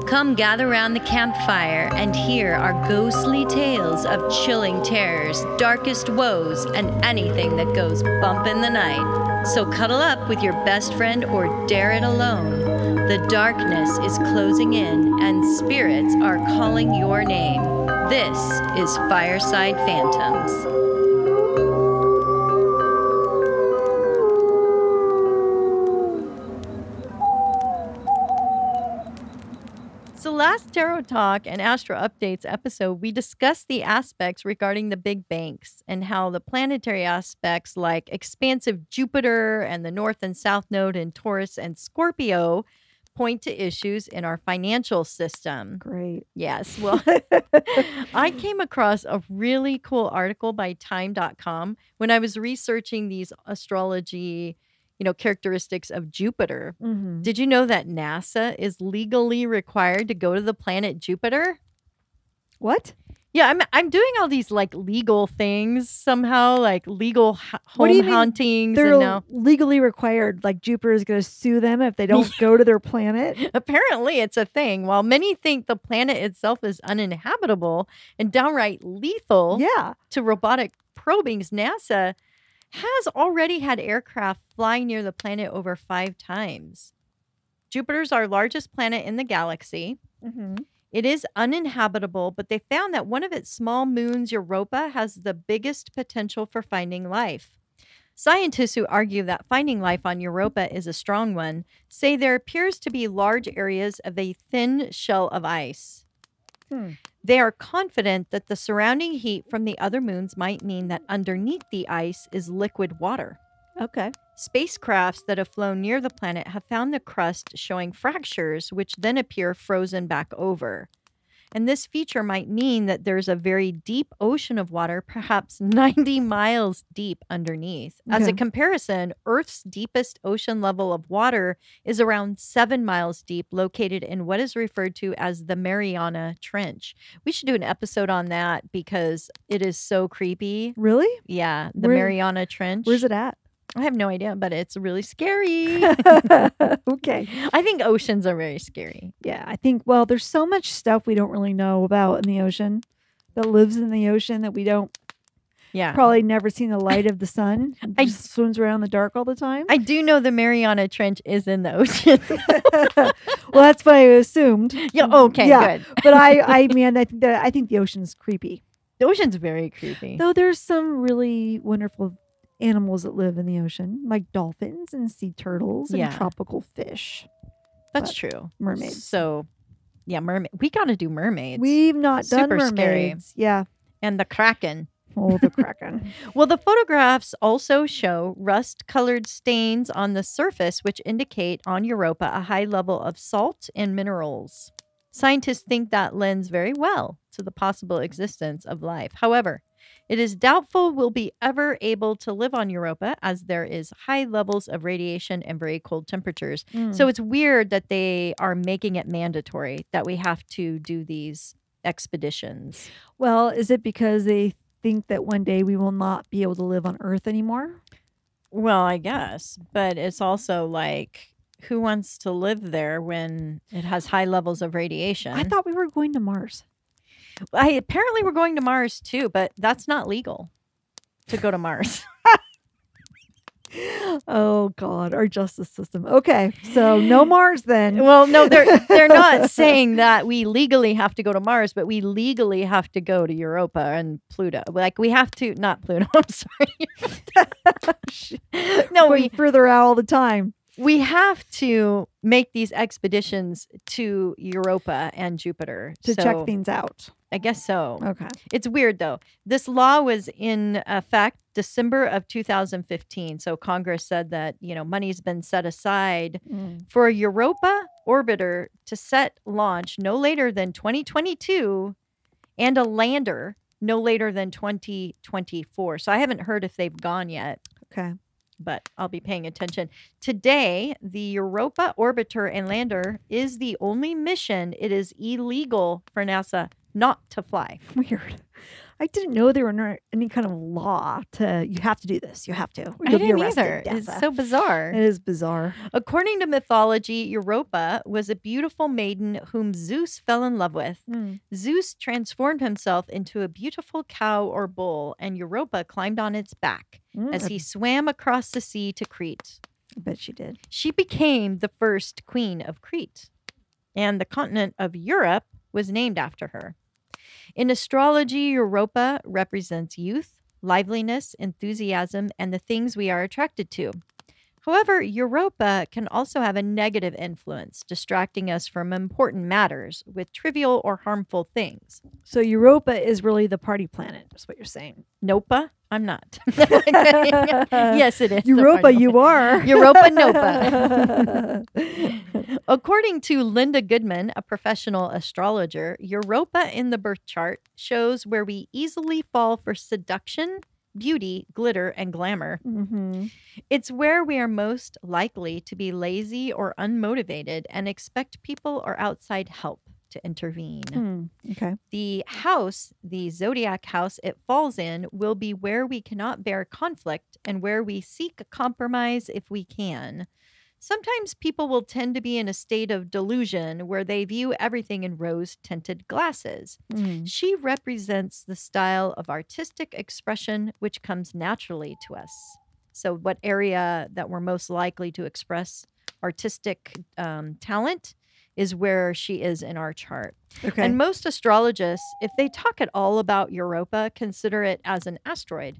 Come gather round the campfire and hear our ghostly tales of chilling terrors, darkest woes, and anything that goes bump in the night. So cuddle up with your best friend or dare it alone. The darkness is closing in and spirits are calling your name. This is Fireside Phantoms. So last Tarot Talk and Astro Updates episode, we discussed the aspects regarding the big banks and how the planetary aspects like expansive Jupiter and the North and South Node in Taurus and Scorpio point to issues in our financial system. Great. Yes. Well, I came across a really cool article by time.com when I was researching these astrology characteristics of Jupiter. Mm-hmm. Did you know that NASA is legally required to go to the planet Jupiter? What? Yeah, I'm doing all these like legal things somehow, like legal home hauntings. They're legally required. Like Jupiter is going to sue them if they don't go to their planet. Apparently, it's a thing. While many think the planet itself is uninhabitable and downright lethal to robotic probings, NASA has already had aircraft fly near the planet over 5 times. Jupiter's our largest planet in the galaxy. Mm-hmm. It is uninhabitable, but they found that one of its small moons, Europa, has the biggest potential for finding life. Scientists who argue that finding life on Europa is a strong one say there appears to be large areas of a thin shell of ice. They are confident that the surrounding heat from the other moons might mean that underneath the ice is liquid water. Okay. Spacecrafts that have flown near the planet have found the crust showing fractures, which then appear frozen back over. And this feature might mean that there's a very deep ocean of water, perhaps 90 miles deep underneath. Okay. As a comparison, Earth's deepest ocean level of water is around 7 miles deep, located in what is referred to as the Mariana Trench. We should do an episode on that because it is so creepy. Really? Yeah, the Mariana Trench. Where's it at? I have no idea, but it's really scary. Okay. I think oceans are very scary. Yeah, I think, there's so much stuff we don't really know about in the ocean that lives in the ocean that we don't probably never seen the light of the sun. It just swims around in the dark all the time. I do know the Mariana Trench is in the ocean. Well, that's what I assumed. Yeah, okay, good. But I think the ocean's creepy. The ocean's very creepy. Though there's some really wonderful animals that live in the ocean, like dolphins and sea turtles and tropical fish. That's true. Mermaids. So, mermaid. We got to do mermaids. We've not done mermaids. Scary. Yeah. And the Kraken. Oh, the Kraken. Well, the photographs also show rust-colored stains on the surface, which indicate on Europa a high level of salt and minerals. Scientists think that lends very well to the possible existence of life. However, it is doubtful we'll be ever able to live on Europa as there is high levels of radiation and very cold temperatures. So it's weird that they are making it mandatory that we have to do these expeditions. Well, is it because they think that one day we will not be able to live on Earth anymore? Well, I guess. But it's also like, who wants to live there when it has high levels of radiation? I thought we were going to Mars. Apparently we're going to Mars too, but that's not legal to go to Mars. Oh God, our justice system. Okay, so no Mars then. Well, no, they're not saying that we legally have to go to Mars, but we legally have to go to Europa and Pluto. Like we have to, not Pluto. I'm sorry. No, we further out all the time. We have to make these expeditions to Europa and Jupiter to check things out. I guess so. Okay. It's weird, though. This law was in effect December of 2015. So Congress said that, money's been set aside for a Europa orbiter to set launch no later than 2022 and a lander no later than 2024. So I haven't heard if they've gone yet. Okay. But I'll be paying attention. Today, the Europa orbiter and lander is the only mission it is illegal for NASA not to fly. Weird. I didn't know there were any kind of law to you have to do this. You have to. I didn't either. It's so bizarre. It is bizarre. According to mythology, Europa was a beautiful maiden whom Zeus fell in love with. Zeus transformed himself into a beautiful cow or bull, and Europa climbed on its back as he swam across the sea to Crete. I bet she did. She became the first queen of Crete, and the continent of Europe was named after her. In astrology, Europa represents youth, liveliness, enthusiasm, and the things we are attracted to. However, Europa can also have a negative influence, distracting us from important matters with trivial or harmful things. So Europa is really the party planet, is what you're saying. Nope, I'm not. Yes, it is. Europa, you are. Europa Nopa. According to Linda Goodman, a professional astrologer, Europa in the birth chart shows where we easily fall for seduction, beauty, glitter, and glamour. It's where we are most likely to be lazy or unmotivated and expect people or outside help to intervene. Okay. The house, the zodiac house it falls in, will be where we cannot bear conflict and where we seek a compromise if we can. Sometimes people will tend to be in a state of delusion where they view everything in rose-tinted glasses. She represents the style of artistic expression which comes naturally to us. So what area that we're most likely to express artistic talent is where she is in our chart. Okay. And most astrologists, if they talk at all about Europa, consider it as an asteroid.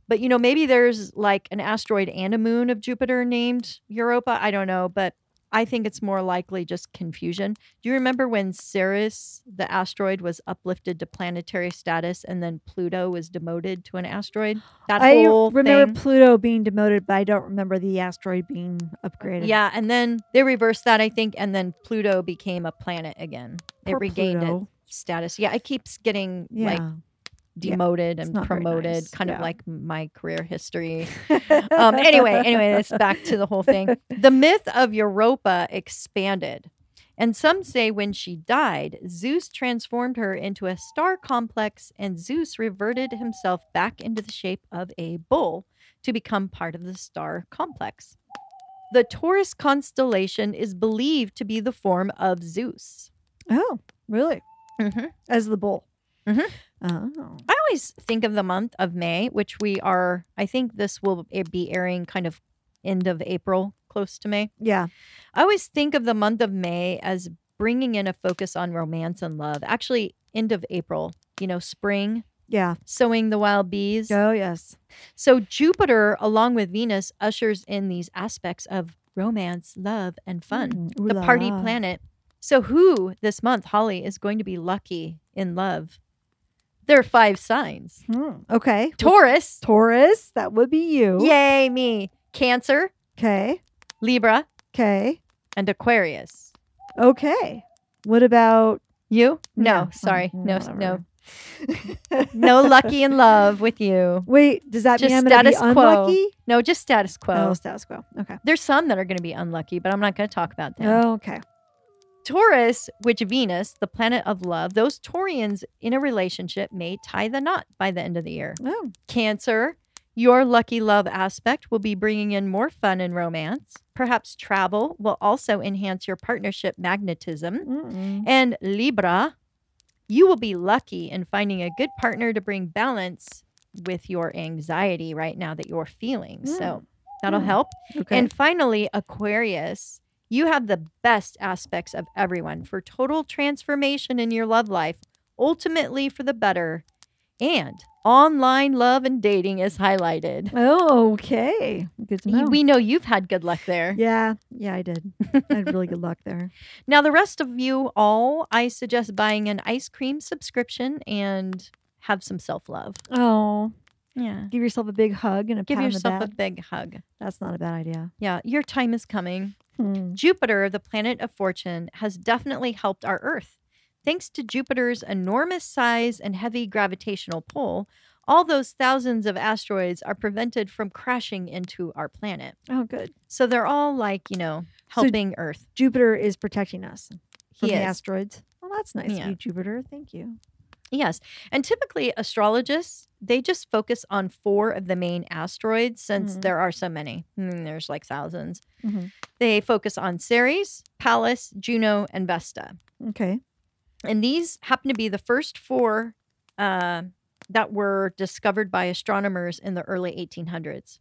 But, you know, maybe there's like an asteroid and a moon of Jupiter named Europa. I don't know. But I think it's more likely just confusion. Do you remember when Ceres, the asteroid, was uplifted to planetary status and then Pluto was demoted to an asteroid? I remember Pluto being demoted, but I don't remember the asteroid being upgraded. Yeah. And then they reversed that, I think. And then Pluto became a planet again. It regained its status. Yeah. It keeps getting like demoted and promoted, kind of like my career history. Anyway, that's back to the whole thing. The myth of Europa expanded. And some say when she died, Zeus transformed her into a star complex and Zeus reverted himself back into the shape of a bull to become part of the star complex. The Taurus constellation is believed to be the form of Zeus. Oh, really? As the bull. Oh. I always think of the month of May, which we are, I think this will be airing kind of end of April, close to May. Yeah. I always think of the month of May as bringing in a focus on romance and love. Actually, end of April, you know, spring. Yeah. Sowing the wild bees. Oh, yes. So Jupiter, along with Venus, ushers in these aspects of romance, love, and fun. The party planet. So who this month, Holly, is going to be lucky in love? There are 5 signs. Okay. Taurus. Taurus. That would be you. Yay, me. Cancer. Okay. Libra. Okay. And Aquarius. Okay. What about you? No, sorry. No. No lucky in love with you. Wait, does that mean I'm going to be unlucky? No, just status quo. Oh, status quo. Okay. There's some that are going to be unlucky, but I'm not going to talk about them. Oh, okay. Taurus, which Venus, the planet of love, those Taurians in a relationship may tie the knot by the end of the year. Oh. Cancer, your lucky love aspect will be bringing in more fun and romance. Perhaps travel will also enhance your partnership magnetism. And Libra, you will be lucky in finding a good partner to bring balance with your anxiety right now that you're feeling. So that'll help. Okay. And finally, Aquarius, you have the best aspects of everyone for total transformation in your love life, ultimately for the better. And online love and dating is highlighted. Oh, okay. Good to know. We know you've had good luck there. Yeah, I did. I had really good luck there. Now, the rest of you all, I suggest buying an ice cream subscription and have some self-love. Oh, yeah. Give yourself a big hug and Give pat yourself on the a big hug. That's not a bad idea. Yeah, your time is coming. Jupiter, the planet of fortune, has definitely helped our Earth. Thanks to Jupiter's enormous size and heavy gravitational pull, all those thousands of asteroids are prevented from crashing into our planet. Oh, good. So they're all like, you know, helping Earth. Jupiter is protecting us from the asteroids. Well, that's nice of you, Jupiter. Thank you. Yes. And typically astrologists, they just focus on 4 of the main asteroids since there are so many. There's like thousands. They focus on Ceres, Pallas, Juno, and Vesta. Okay. And these happen to be the first 4 that were discovered by astronomers in the early 1800s.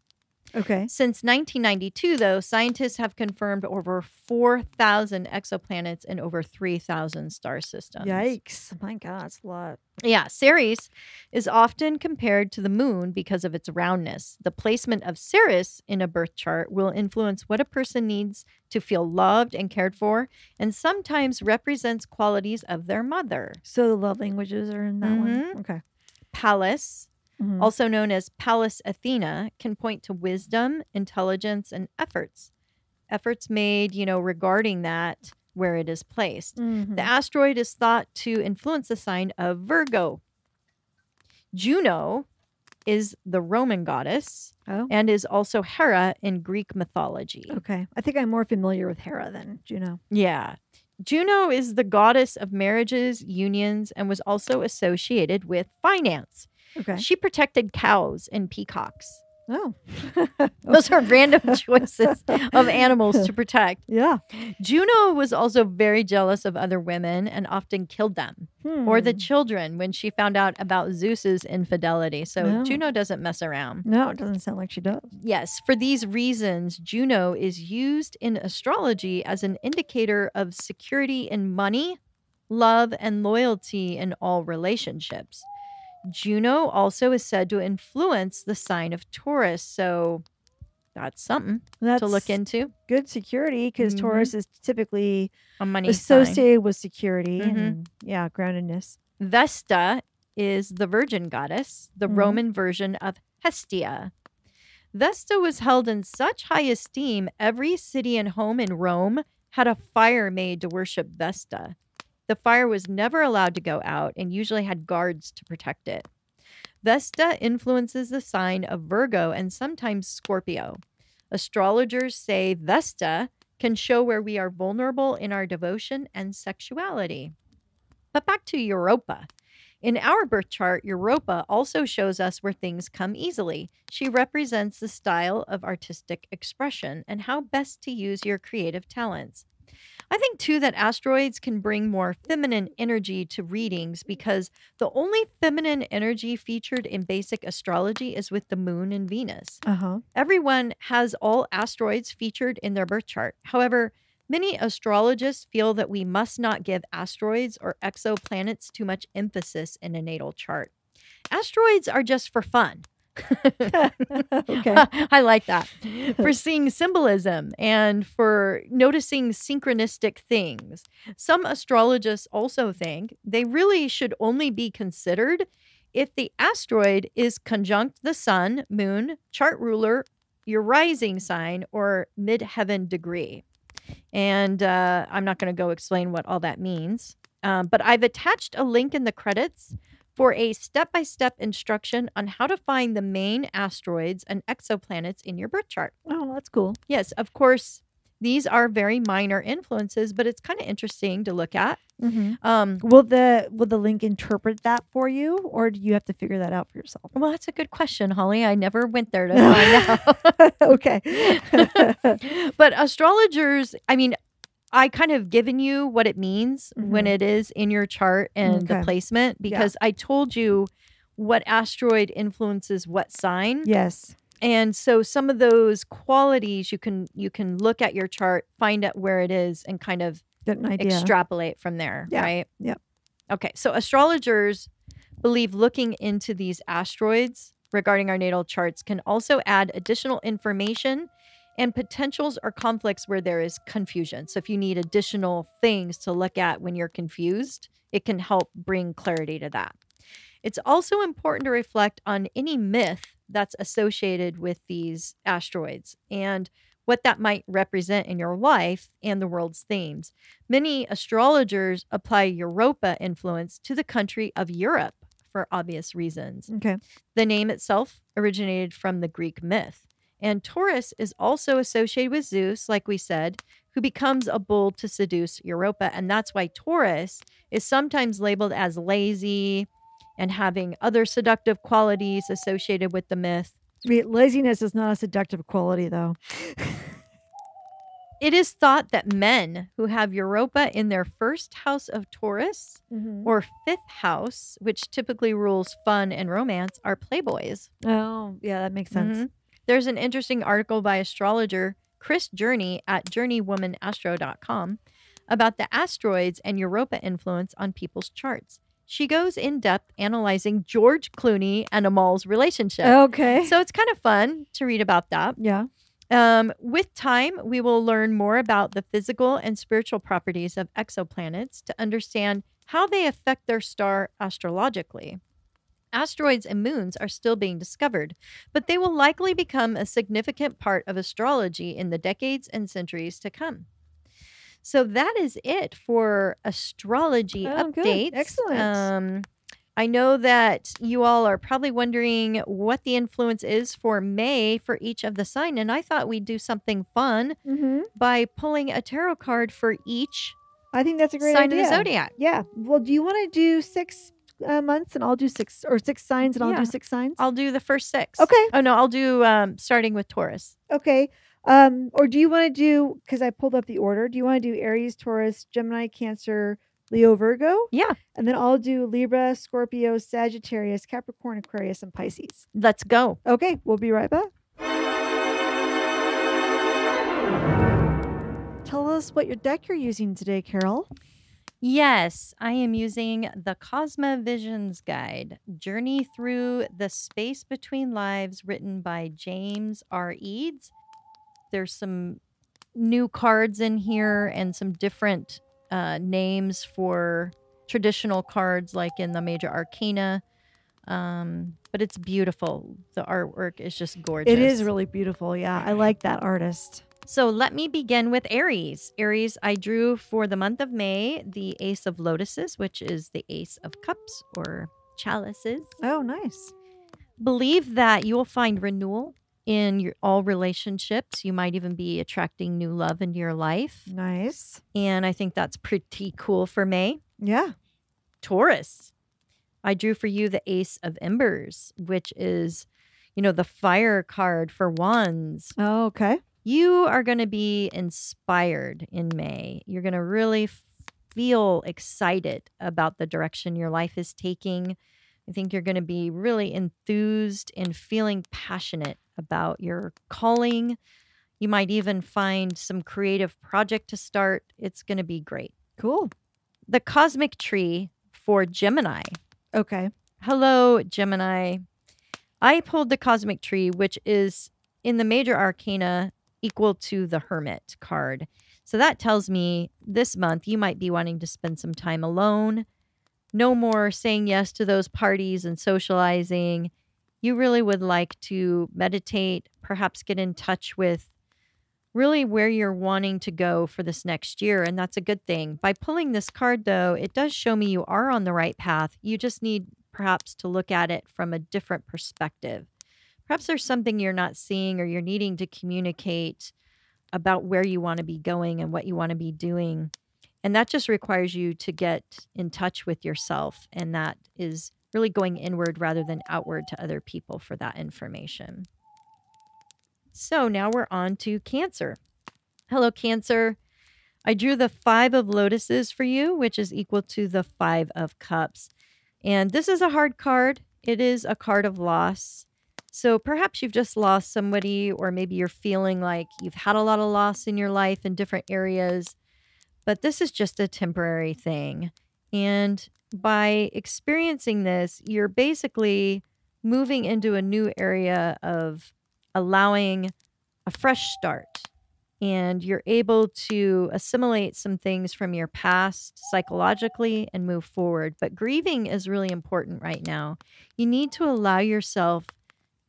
Okay. Since 1992, though, scientists have confirmed over 4,000 exoplanets in over 3,000 star systems. Yikes. My God, it's a lot. Yeah, Ceres is often compared to the moon because of its roundness. The placement of Ceres in a birth chart will influence what a person needs to feel loved and cared for, and sometimes represents qualities of their mother. So the love languages are in that one? Okay. Pallas, also known as Pallas Athena, can point to wisdom, intelligence, and efforts. Efforts made, regarding that, where it is placed. The asteroid is thought to influence the sign of Virgo. Juno is the Roman goddess and is also Hera in Greek mythology. Okay. I think I'm more familiar with Hera than Juno. Yeah. Juno is the goddess of marriages, unions, and was also associated with finance. Okay. She protected cows and peacocks. Oh. Those are random choices of animals to protect. Yeah. Juno was also very jealous of other women and often killed them or the children when she found out about Zeus's infidelity. So Juno doesn't mess around. No, it doesn't sound like she does. Yes. For these reasons, Juno is used in astrology as an indicator of security in money, love, and loyalty in all relationships. Juno also is said to influence the sign of Taurus, so that's something to look into. Good security, because Taurus is typically a money associated with security and groundedness. Vesta is the virgin goddess, the Roman version of Hestia. Vesta was held in such high esteem, every city and home in Rome had a fire made to worship Vesta. The fire was never allowed to go out and usually had guards to protect it. Vesta influences the sign of Virgo and sometimes Scorpio. Astrologers say Vesta can show where we are vulnerable in our devotion and sexuality. But back to Europa. In our birth chart, Europa also shows us where things come easily. She represents the style of artistic expression and how best to use your creative talents. I think, too, that asteroids can bring more feminine energy to readings because the only feminine energy featured in basic astrology is with the moon and Venus. Everyone has all asteroids featured in their birth chart. However, many astrologists feel that we must not give asteroids or exoplanets too much emphasis in a natal chart. Asteroids are just for fun. Okay. I like that. For seeing symbolism and for noticing synchronistic things. Some astrologists also think they really should only be considered if the asteroid is conjunct the sun, moon, chart ruler, your rising sign, or midheaven degree. And I'm not going to go explain what all that means. But I've attached a link in the credits for a step-by-step instruction on how to find the main asteroids and exoplanets in your birth chart. Oh, that's cool. Yes, of course, these are very minor influences, but it's kind of interesting to look at. Will the link interpret that for you, or do you have to figure that out for yourself? Well, that's a good question, Holly. I never went there to find out. Okay. But astrologers, I kind of given you what it means when it is in your chart and the placement, because I told you what asteroid influences what sign. Yes. And so some of those qualities you can look at your chart, find out where it is, and kind of get an idea. Extrapolate from there, right? Yep. Okay, so astrologers believe looking into these asteroids regarding our natal charts can also add additional information and potentials or conflicts where there is confusion. So if you need additional things to look at when you're confused, it can help bring clarity to that. It's also important to reflect on any myth that's associated with these asteroids and what that might represent in your life and the world's themes. Many astrologers apply Europa influence to the country of Europe for obvious reasons. Okay. The name itself originated from the Greek myth. And Taurus is also associated with Zeus, like we said, who becomes a bull to seduce Europa. And that's why Taurus is sometimes labeled as lazy, and having other seductive qualities associated with the myth. Laziness is not a seductive quality, though. It is thought that men who have Europa in their first house of Taurus or fifth house, which typically rules fun and romance, are playboys. Oh, yeah, that makes sense. There's an interesting article by astrologer Chris Journey at journeywomanastro.com about the asteroids and Europa influence on people's charts. She goes in depth analyzing George Clooney and Amal's relationship. Okay. So it's kind of fun to read about that. Yeah. With time, we will learn more about the physical and spiritual properties of exoplanets to understand how they affect their star astrologically. Asteroids and moons are still being discovered, but they will likely become a significant part of astrology in the decades and centuries to come. So that is it for astrology updates. Good. Excellent. I know that you all are probably wondering what the influence is for May for each of the sign, and I thought we'd do something fun by pulling a tarot card for each. I think that's a great sign idea. of the zodiac. Yeah. Well, do you want to do 6 months and I'll do 6, or 6 signs and I'll do 6 signs? I'll do the first 6. Okay. Oh no, I'll do starting with Taurus. Okay. Or do you want to do, because I pulled up the order, do you want to do Aries, Taurus, Gemini, Cancer, Leo, Virgo? Yeah. And then I'll do Libra, Scorpio, Sagittarius, Capricorn, Aquarius, and Pisces. Let's go. Okay. We'll be right back. Tell us what your deck you're using today, Carol. Yes, I am using the Cosmovisions Guide, Journey Through the Space Between Lives, written by James R. Eads. There's some new cards in here and some different names for traditional cards like in the major arcana. But it's beautiful. The artwork is just gorgeous. It is really beautiful. Yeah, I like that artist. So let me begin with Aries. Aries, I drew for the month of May the Ace of Lotuses, which is the Ace of Cups or chalices. Oh, nice. Believe that you will find renewal in all relationships. You might even be attracting new love into your life. Nice. And I think that's pretty cool for May. Yeah. Taurus, I drew for you the Ace of Embers, which is, the fire card for wands. Oh, okay. You are going to be inspired in May. You're going to really feel excited about the direction your life is taking. I think you're going to be really enthused and feeling passionate about your calling. You might even find some creative project to start. It's going to be great. Cool. The Cosmic Tree for Gemini. Okay. Hello, Gemini. I pulled the Cosmic Tree, which is in the major arcana equal to the Hermit card. So that tells me this month you might be wanting to spend some time alone. No more saying yes to those parties and socializing. You really would like to meditate, perhaps get in touch with really where you're wanting to go for this next year. And that's a good thing. By pulling this card, though, it does show me you are on the right path. You just need perhaps to look at it from a different perspective. Perhaps there's something you're not seeing or you're needing to communicate about where you want to be going and what you want to be doing. And that just requires you to get in touch with yourself. And that is really going inward rather than outward to other people for that information. So now we're on to Cancer. Hello, Cancer. I drew the 5 of Lotuses for you, which is equal to the 5 of Cups. And this is a hard card. It is a card of loss. So perhaps you've just lost somebody, or maybe you're feeling like you've had a lot of loss in your life in different areas. But this is just a temporary thing. And by experiencing this, you're basically moving into a new area of allowing a fresh start. And you're able to assimilate some things from your past psychologically and move forward. But grieving is really important right now. You need to allow yourself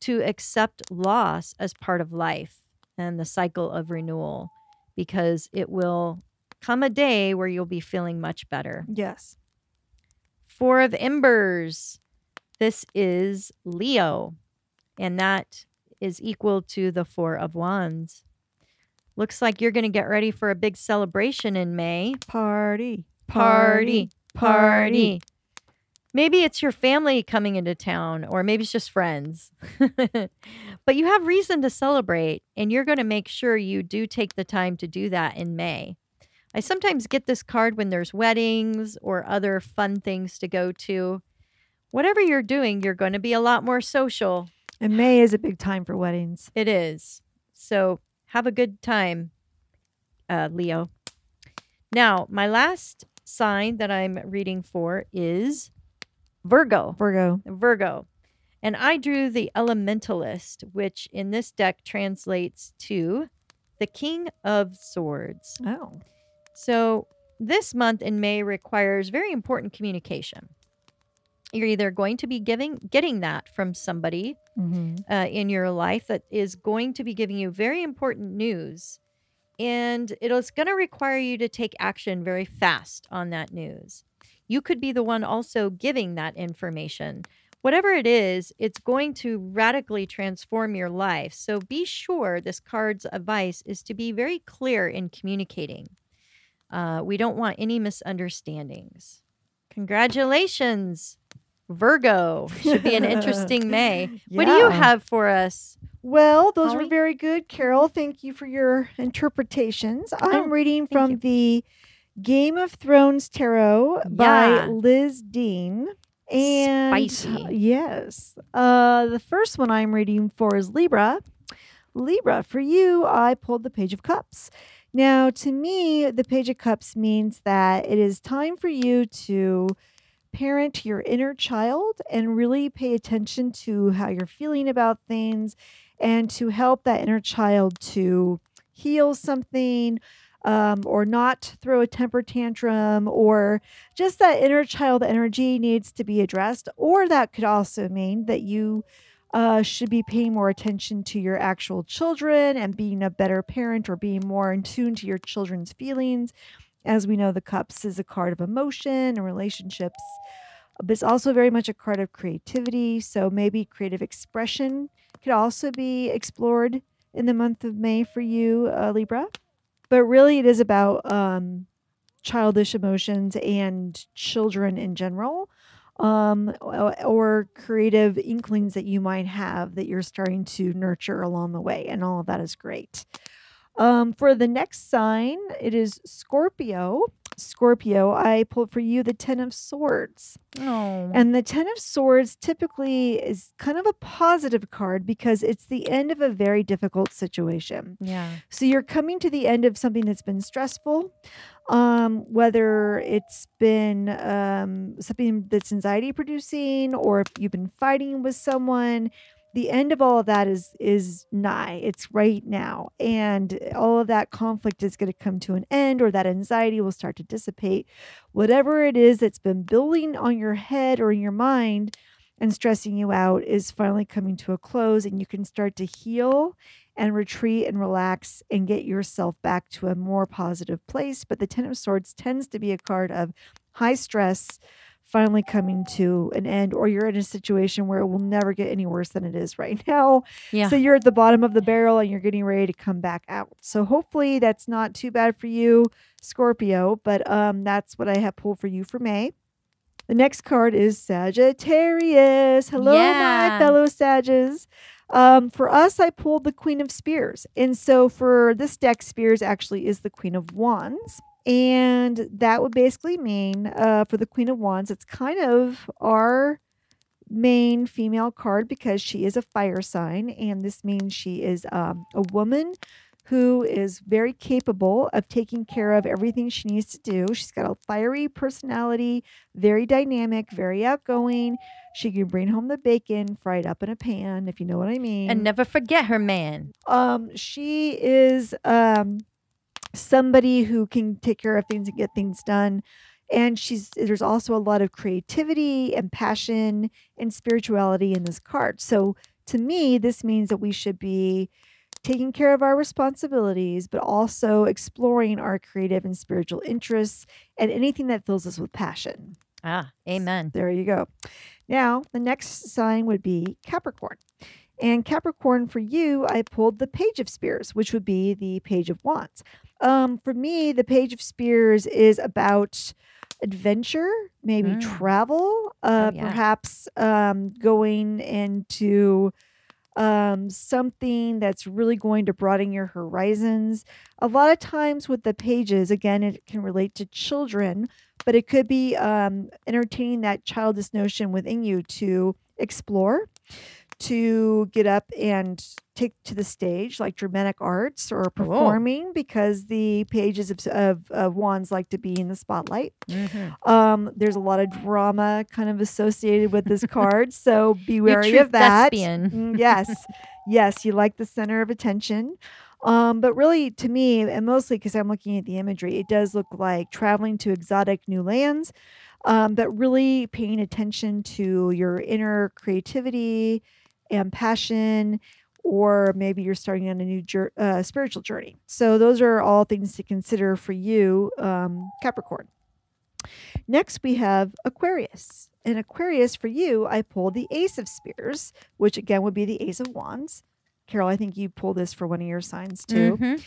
to accept loss as part of life and the cycle of renewal, because it will come a day where you'll be feeling much better. Yes. 4 of Embers. This is Leo, and that is equal to the 4 of Wands. Looks like you're going to get ready for a big celebration in May. Party. Party. Party. Maybe it's your family coming into town, or maybe it's just friends. But you have reason to celebrate, and you're going to make sure you do take the time to do that in May. I sometimes get this card when there's weddings or other fun things to go to. Whatever you're doing, you're going to be a lot more social. And May is a big time for weddings. It is. So have a good time, Leo. Now, my last sign that I'm reading for is Virgo. Virgo. And I drew the Elementalist, which in this deck translates to the King of Swords. Oh. So this month in May requires very important communication. You're either going to be getting that from somebody in your life that is going to be giving you very important news. And it's going to require you to take action very fast on that news. You could be the one also giving that information. Whatever it is, it's going to radically transform your life. So be sure this card's advice is to be very clear in communicating. We don't want any misunderstandings. Congratulations, Virgo. Should be an interesting May. Yeah. What do you have for us? Well, those were very good, Carol. Thank you for your interpretations. I'm reading from the Game of Thrones Tarot by Liz Dean. And spicy. Yes. The first one I'm reading for is Libra. Libra, for you, I pulled the Page of Cups. Now, to me, the Page of Cups means that it is time for you to parent your inner child and really pay attention to how you're feeling about things and to help that inner child to heal something or not throw a temper tantrum, or just that inner child energy needs to be addressed. Or that could also mean that you should be paying more attention to your actual children and being a better parent or being more in tune to your children's feelings. As we know, the Cups is a card of emotion and relationships, but it's also very much a card of creativity. So maybe creative expression could also be explored in the month of May for you, Libra. But really, it is about childish emotions and children in general, or creative inklings that you might have that you're starting to nurture along the way. And all of that is great. For the next sign, it is Scorpio. Scorpio, I pulled for you the Ten of Swords. Oh. And the Ten of Swords typically is kind of a positive card because it's the end of a very difficult situation. Yeah. So you're coming to the end of something that's been stressful, whether it's been something that's anxiety producing, or if you've been fighting with someone. The end of all of that is nigh. It's right now. And all of that conflict is going to come to an end, or that anxiety will start to dissipate. Whatever it is that's been building on your head or in your mind and stressing you out is finally coming to a close, and you can start to heal and retreat and relax and get yourself back to a more positive place. But the Ten of Swords tends to be a card of high stress finally coming to an end, or you're in a situation where it will never get any worse than it is right now. Yeah. So you're at the bottom of the barrel and you're getting ready to come back out. So hopefully that's not too bad for you, Scorpio, but that's what I have pulled for you for May. The next card is Sagittarius. Hello, my fellow Sages. For us, I pulled the Queen of Spears. And so for this deck, Spears actually is the Queen of Wands. And that would basically mean for the Queen of Wands, it's kind of our main female card because she is a fire sign. And this means she is a woman who is very capable of taking care of everything she needs to do. She's got a fiery personality, very dynamic, very outgoing. She can bring home the bacon fried up in a pan, if you know what I mean. And never forget her man. She is somebody who can take care of things and get things done. And there's also a lot of creativity and passion and spirituality in this card. So to me, this means that we should be taking care of our responsibilities, but also exploring our creative and spiritual interests and anything that fills us with passion. Amen. There you go. Now, the next sign would be Capricorn. And Capricorn, for you, I pulled the Page of Spears, which would be the Page of Wands. For me, the Page of Spears is about adventure, maybe travel, Oh, yeah. perhaps going into something that's really going to broaden your horizons. A lot of times with the pages, again, it can relate to children, but it could be entertaining that childish notion within you to explore, to get up and take to the stage, like dramatic arts or performing, because the pages of wands like to be in the spotlight. There's a lot of drama kind of associated with this card, so be wary of that. Thespian. Yes, you like the center of attention. But really, to me, and mostly because I'm looking at the imagery, it does look like traveling to exotic new lands, but really paying attention to your inner creativity and passion, or maybe you're starting on a new spiritual journey. So those are all things to consider for you, Capricorn. Next, we have Aquarius. And Aquarius, for you, I pulled the Ace of Spears, which again would be the Ace of Wands. Carol, I think you pulled this for one of your signs too.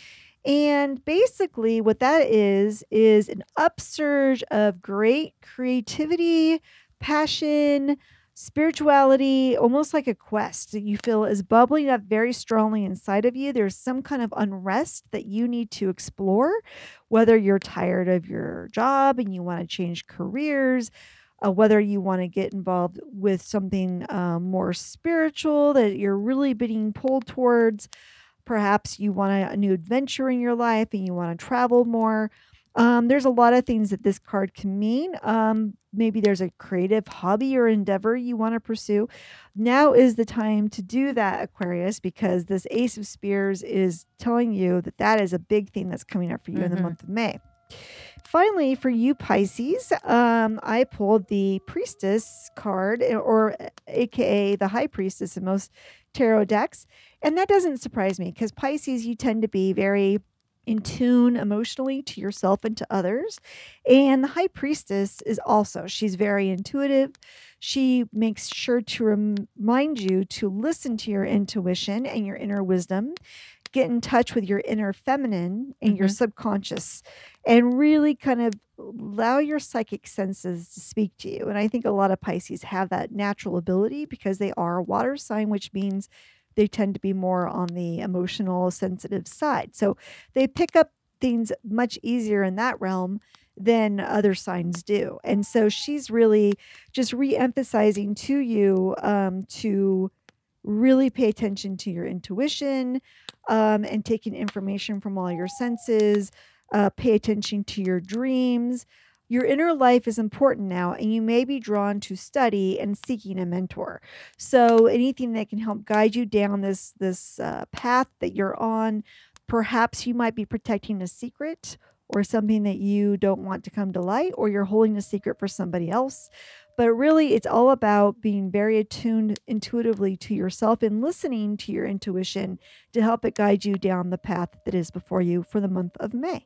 And basically what that is an upsurge of great creativity, passion, spirituality, almost like a quest that you feel is bubbling up very strongly inside of you. There's some kind of unrest that you need to explore, whether you're tired of your job and you want to change careers, whether you want to get involved with something more spiritual that you're really being pulled towards. Perhaps you want a new adventure in your life and you want to travel more. There's a lot of things that this card can mean. Maybe there's a creative hobby or endeavor you want to pursue. Now is the time to do that, Aquarius, because this Ace of Spears is telling you that that is a big thing that's coming up for you in the month of May. Finally, for you Pisces, I pulled the Priestess card, or AKA the High Priestess in most tarot decks. And that doesn't surprise me because Pisces, you tend to be very in tune emotionally to yourself and to others. And the High Priestess is also, she's very intuitive. She makes sure to remind you to listen to your intuition and your inner wisdom, get in touch with your inner feminine and your subconscious, and really kind of allow your psychic senses to speak to you. And I think a lot of Pisces have that natural ability because they are a water sign, which means they tend to be more on the emotional, sensitive side. So they pick up things much easier in that realm than other signs do. And so she's really just re-emphasizing to you to really pay attention to your intuition and taking information from all your senses, pay attention to your dreams. Your inner life is important now, and you may be drawn to study and seeking a mentor. So anything that can help guide you down this path that you're on, perhaps you might be protecting a secret or something that you don't want to come to light, or you're holding a secret for somebody else. But really, it's all about being very attuned intuitively to yourself and listening to your intuition to help it guide you down the path that is before you for the month of May.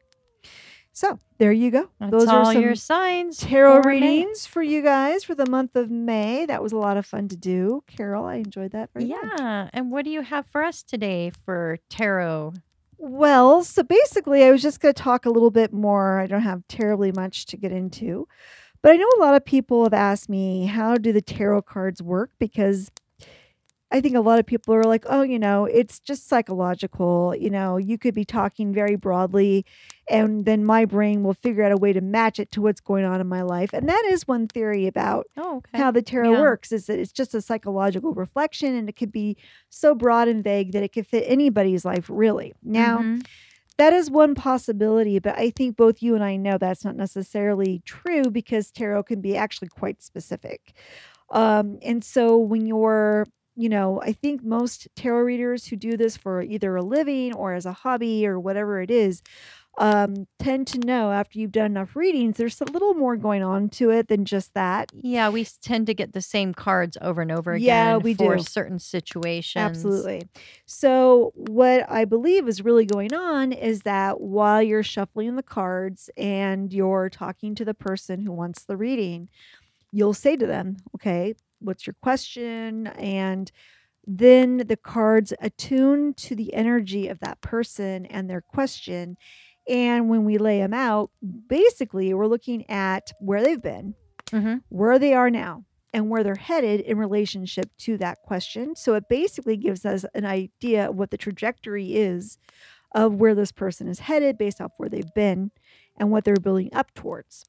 So there you go. Those are all your signs. Tarot readings for you guys for the month of May. That was a lot of fun to do. Carol, I enjoyed that very much. Yeah. And what do you have for us today for tarot? Well, so basically, I was just going to talk a little bit more. I don't have terribly much to get into. But I know a lot of people have asked me, how do the tarot cards work? Because I think a lot of people are like, oh, it's just psychological. You could be talking very broadly, and then my brain will figure out a way to match it to what's going on in my life. And that is one theory about how the tarot works, is that it's just a psychological reflection, and it could be so broad and vague that it could fit anybody's life, really. Now, that is one possibility, but I think both you and I know that's not necessarily true because tarot can be actually quite specific. And so when you're I think most tarot readers who do this for either a living or as a hobby or whatever it is, tend to know after you've done enough readings, there's a little more going on to it than just that. Yeah, we tend to get the same cards over and over again for certain situations. Absolutely. So what I believe is really going on is that while you're shuffling the cards and you're talking to the person who wants the reading, you'll say to them, okay, what's your question? And then the cards attune to the energy of that person and their question. And when we lay them out, basically we're looking at where they've been, where they are now, and where they're headed in relationship to that question. So it basically gives us an idea of what the trajectory is of where this person is headed based off where they've been and what they're building up towards.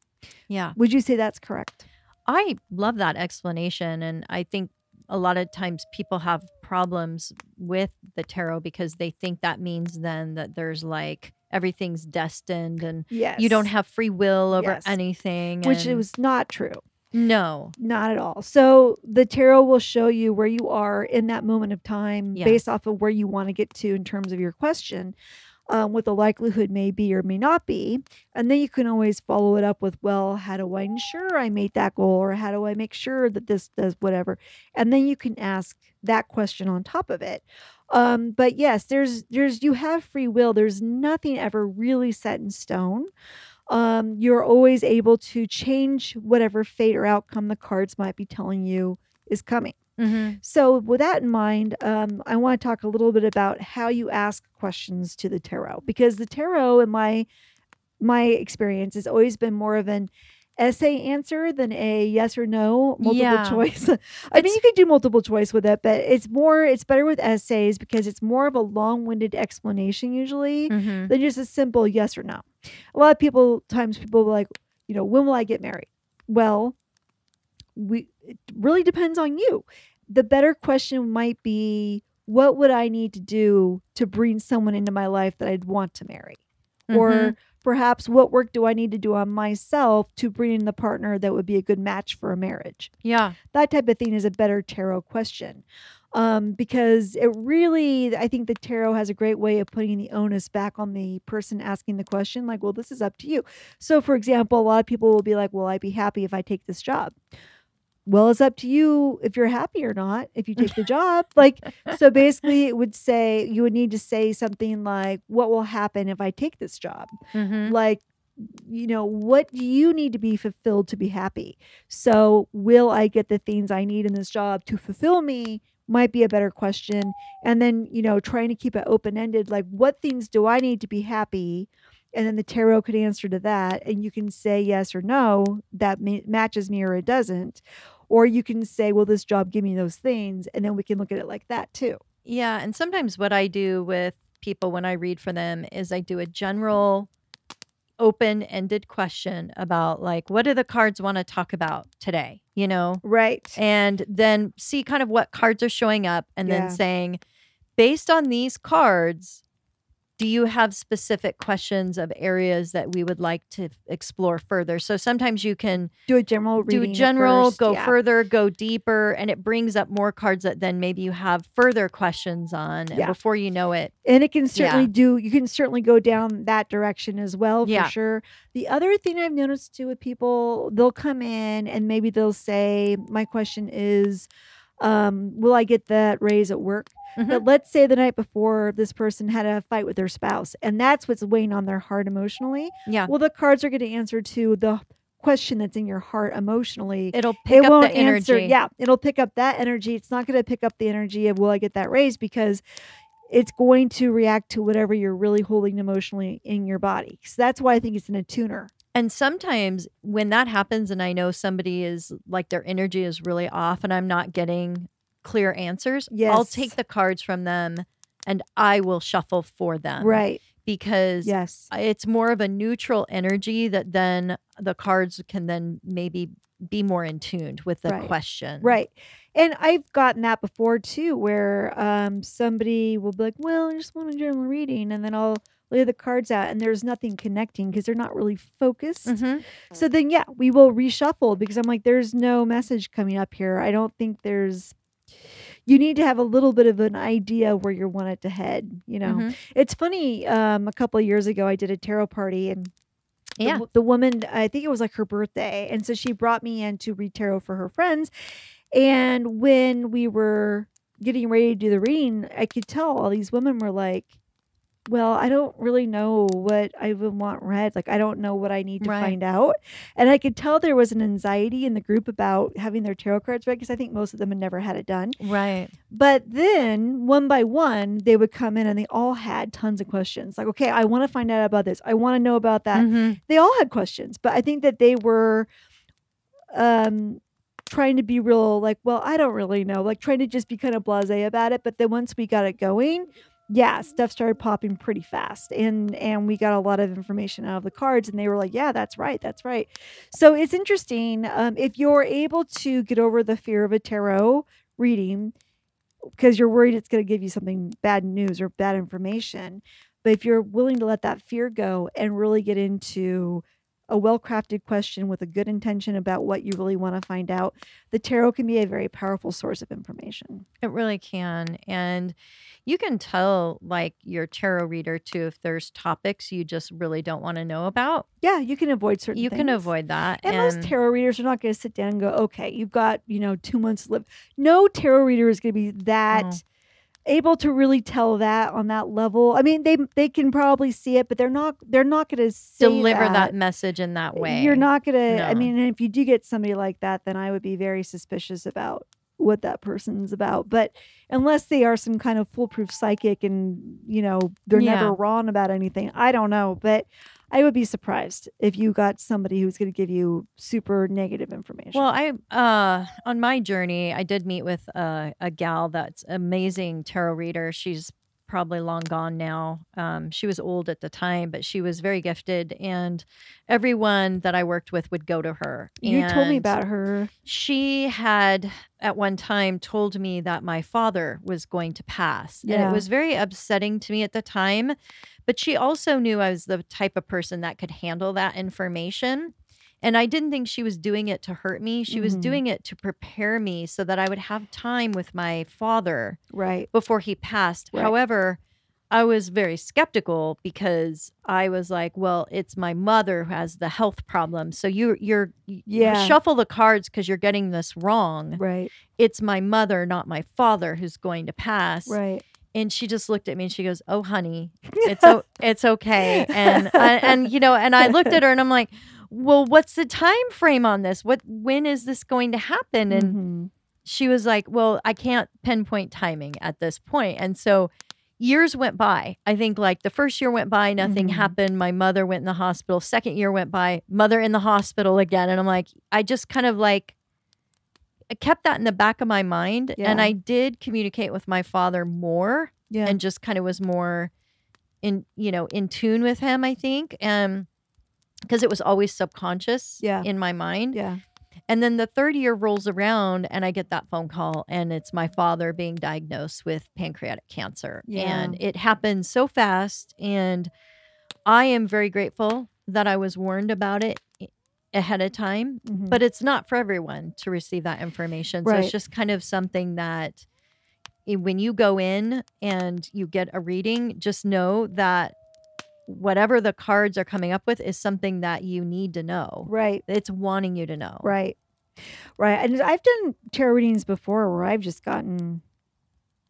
Yeah. Would you say that's correct? I love that explanation. And I think a lot of times people have problems with the tarot because they think that means then that there's like everything's destined and you don't have free will over anything. Which it was not true. No. Not at all. So the tarot will show you where you are in that moment of time based off of where you want to get to in terms of your question, what the likelihood may be or may not be. And then you can always follow it up with, well, how do I ensure I meet that goal? Or how do I make sure that this does whatever? And then you can ask that question on top of it. But yes, you have free will. There's nothing ever really set in stone. You're always able to change whatever fate or outcome the cards might be telling you is coming. So with that in mind, I want to talk a little bit about how you ask questions to the tarot, because the tarot, in my experience, has always been more of an essay answer than a yes or no multiple choice. I mean, you could do multiple choice with it, but it's better with essays because it's more of a long-winded explanation usually than just a simple yes or no. A lot of times people are like, when will I get married? Well, it really depends on you. The better question might be, what would I need to do to bring someone into my life that I'd want to marry? Or perhaps, what work do I need to do on myself to bring in the partner that would be a good match for a marriage? Yeah. That type of thing is a better tarot question. Because I think the tarot has a great way of putting the onus back on the person asking the question. Like, well, this is up to you. So for example, a lot of people will be like, well, I'd be happy if I take this job. Well, it's up to you if you're happy or not, if you take the job. So basically you would need to say something like, what will happen if I take this job? Like, what do you need to be fulfilled to be happy? So will I get the things I need in this job to fulfill me? Might be a better question. And then, trying to keep it open-ended, like, what things do I need to be happy? And then the tarot could answer to that. And you can say yes or no, that matches me or it doesn't. Or you can say, will this job give me those things? And then we can look at it like that too. Yeah. And sometimes what I do with people when I read for them is I do a general open-ended question about, like, what do the cards want to talk about today? Right. And then see kind of what cards are showing up and then saying, based on these cards, do you have specific questions of areas that we would like to explore further? So sometimes you can do a general reading. Go further, go deeper, and it brings up more cards that then maybe you have further questions on. And before you know it. And it can certainly you can certainly go down that direction as well, for sure. The other thing I've noticed too with people, they'll come in and maybe they'll say, my question is, will I get that raise at work? But let's say the night before this person had a fight with their spouse, and that's what's weighing on their heart emotionally. Yeah. Well, the cards are going to answer to the question that's in your heart emotionally. It'll pick up the energy. It'll pick up that energy. It's not going to pick up the energy of, will I get that raise? Because it's going to react to whatever you're really holding emotionally in your body. So that's why I think it's an attuner. And sometimes when that happens and I know somebody is like, their energy is really off and I'm not getting clear answers, I'll take the cards from them and I will shuffle for them. Right. Because it's more of a neutral energy that then the cards can then maybe be more in tune with the question. Right. And I've gotten that before too, where somebody will be like, well, I just want a general reading. And then I'll lay the cards out and there's nothing connecting because they're not really focused. So then, we will reshuffle because I'm like, there's no message coming up here. I don't think you need to have a little bit of an idea where you want it to head. It's funny. A couple of years ago, I did a tarot party and the woman, I think it was like her birthday. And so she brought me in to read tarot for her friends. And when we were getting ready to do the reading, I could tell all these women were like, well, I don't really know what I would want read. Like, I don't know what I need to Right. find out. And I could tell there was an anxiety in the group about having their tarot cards read because I think most of them had never had it done. Right. But then one by one, they would come in and they all had tons of questions. Like, okay, I want to find out about this. I want to know about that. Mhm. They all had questions, but I think that they were trying to be real, like, well, I don't really know, like trying to just be kind of blasé about it. But then once we got it going, yeah, stuff started popping pretty fast, and we got a lot of information out of the cards, and they were like, yeah, that's right, that's right. So it's interesting if you're able to get over the fear of a tarot reading because you're worried it's going to give you something bad news or bad information. But if you're willing to let that fear go and really get into a well-crafted question with a good intention about what you really want to find out, the tarot can be a very powerful source of information. It really can. And you can tell like your tarot reader too if there's topics you just really don't want to know about. Yeah, you can avoid certain You things. can avoid that. And most tarot readers are not going to sit down and go, okay, you've got, 2 months to live. No tarot reader is going to be that able to really tell that on that level. I mean, they can probably see it, but they're not going to deliver that message in that way. You're not going to, No. I mean, and if you do get somebody like that, then I would be very suspicious about what that person's about. But unless they are some kind of foolproof psychic and, they're never wrong about anything, I don't know. But I would be surprised if you got somebody who's going to give you super negative information. Well, on my journey, I did meet with a gal that's amazing tarot reader. She's probably long gone now. She was old at the time, but she was very gifted, and everyone that I worked with would go to her. You told me about her. She had at one time told me that my father was going to pass, and it was very upsetting to me at the time. But she also knew I was the type of person that could handle that information. And I didn't think she was doing it to hurt me. She was doing it to prepare me so that I would have time with my father before he passed. Right. However, I was very skeptical because I was like, well, it's my mother who has the health problem. So you shuffle the cards because you're getting this wrong. Right. It's my mother, not my father, who's going to pass. Right. And she just looked at me and she goes, "Oh, honey, it's okay." And I looked at her and I'm like, "Well, what's the time frame on this? When is this going to happen?" And she was like, "Well, I can't pinpoint timing at this point." And so years went by. I think like the first year went by, nothing happened. My mother went in the hospital. Second year went by, mother in the hospital again. And I'm like, I just kind of like I kept that in the back of my mind, and I did communicate with my father more, and just kind of was more in tune with him, I think, because it was always subconscious in my mind. Yeah. And then the third year rolls around, and I get that phone call, and it's my father being diagnosed with pancreatic cancer, and it happened so fast, and I am very grateful that I was warned about it ahead of time, but it's not for everyone to receive that information. So it's just kind of something that when you go in and you get a reading, just know that whatever the cards are coming up with is something that you need to know. Right. It's wanting you to know. Right. Right. And I've done tarot readings before where I've just gotten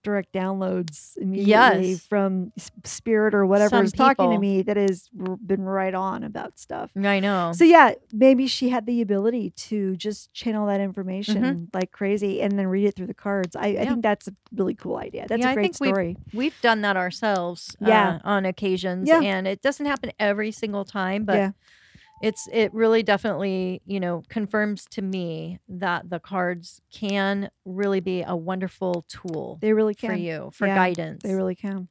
direct downloads immediately from spirit or whatever is talking to me that has been right on about stuff. I know. So yeah, maybe she had the ability to just channel that information like crazy and then read it through the cards. I think that's a really cool idea. That's a great story. We've done that ourselves on occasions, and it doesn't happen every single time, but it really definitely, confirms to me that the cards can really be a wonderful tool. They really can. For you, for guidance. They really can.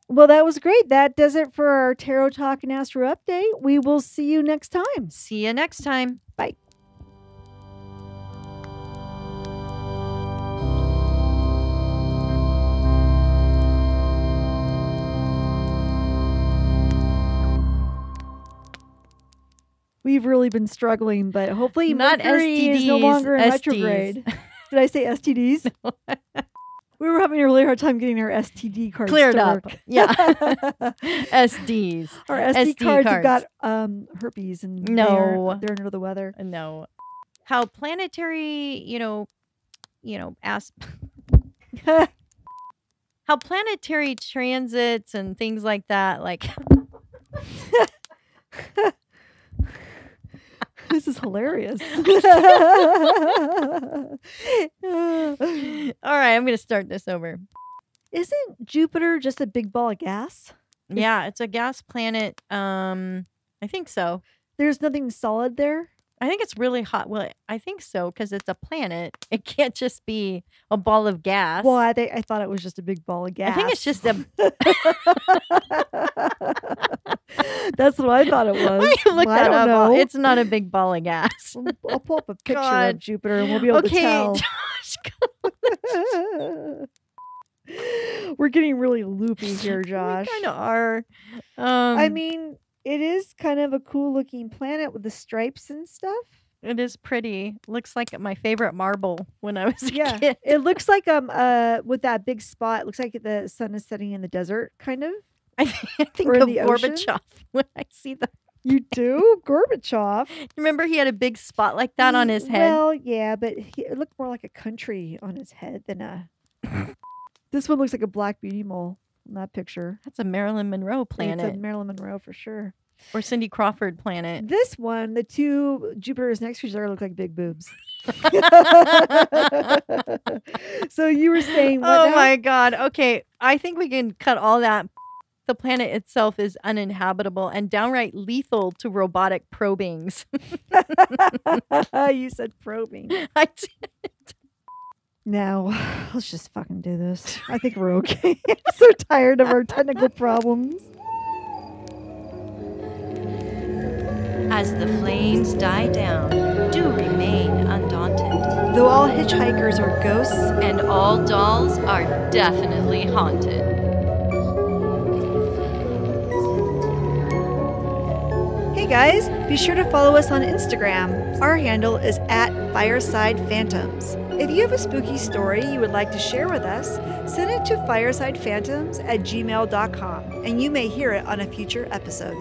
Well, that was great. That does it for our Tarot Talk and Astro update. We will see you next time. See you next time. Bye. We've really been struggling, but hopefully Mercury is no longer in retrograde. Did I say STDs? We were having a really hard time getting our STD cards cleared to up. work. Yeah. SDs. Our SD cards have got herpes and no, they're under the weather. No. How planetary, how how planetary transits and things like that, like This is hilarious. all right, I'm gonna start this over. Isn't Jupiter just a big ball of gas? Yeah, it's a gas planet. I think so. There's nothing solid there? I think it's really hot. Well, I think so because it's a planet. It can't just be a ball of gas. Well, I thought it was just a big ball of gas. I think it's just a. That's what I thought it was. Look I that don't up. know. It's not a big ball of gas. I'll pull up a picture God. of Jupiter and we'll be able to tell. Josh. We're getting really loopy here, Josh. We kind of are. I mean, it is kind of a cool looking planet with the stripes and stuff. It is pretty. Looks like my favorite marble when I was a Yeah, kid. it looks like with that big spot. It looks like the sun is setting in the desert, kind of. I think Or in of the ocean? Gorbachev when I see the. You do, Gorbachev. Remember, he had a big spot like that on his head. Well, yeah, but it looked more like a country on his head than a. This one looks like a black beauty mole in that picture. That's a Marilyn Monroe planet It's a Marilyn Monroe for sure. or Cindy Crawford planet. This one, the two Jupiters next to each other look like big boobs. So you were saying, what Oh now? my God. Okay, I think we can cut all that. The planet itself is uninhabitable and downright lethal to robotic probings. You said probing. I did. Now, let's just fucking do this. I think we're okay. I'm so tired of our technical problems. As the flames die down, do remain undaunted. Though all hitchhikers are ghosts, And all dolls are definitely haunted. hey guys, be sure to follow us on Instagram. Our handle is @FiresidePhantoms. If you have a spooky story you would like to share with us, send it to firesidephantoms@gmail.com and you may hear it on a future episode.